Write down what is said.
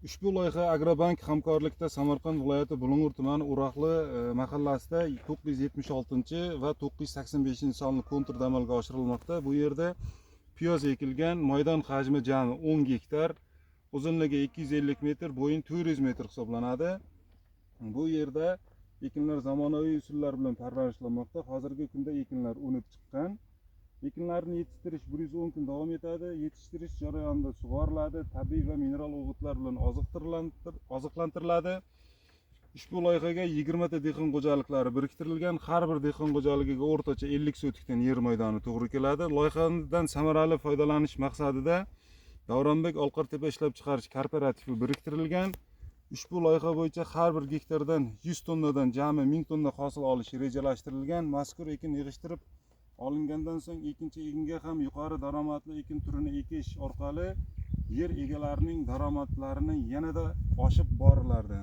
Ushbu loyiha Agrobank hamkorlikda Samarqand viloyati Bulung'ur tumani Uraqli mahallasida 976 va 985 sonli konturda amalga oshirilmoqda. Bu yerda piyoz ekilgan, maydon hajmi jami 10 gektar, uzunligi 250 metr, bo'yin 400 metr hisoblanadi. Bu yerda ekinlar zamonaviy usullar bilan parvarishlanmoqda. Hozirgi kunda ekinlar unib chiqqan. Ekinlarni yetishtirish 110 kun davom etadi. Yetishtirish jarayonida sug'oriladi, tabiiy va mineral o'g'itlar bilan oziqlantiriladi. Ushbu loyihaga 20 ta dehqon xo'jaliklari biriktirilgan. Har bir dehqon xo'jaligiga o'rtacha 50 sotikdan yer maydoni to'g'ri keladi. Loyihadan samarali foydalanish maqsadida Davronbek Olqartepa ishlab chiqarish kooperativi biriktirilgan. Ushbu loyiha bo'yicha har bir gektardan 100 tonnadan jami 1000 tonna hosil olish rejalashtirilgan. Mazkur ekin yig'ishtirib olingandan so'ng ikkinchi ekinga ham yuqori daromadli ekin turini ekish orqali yer egalarining daromadlarini yanada oshib boriladi.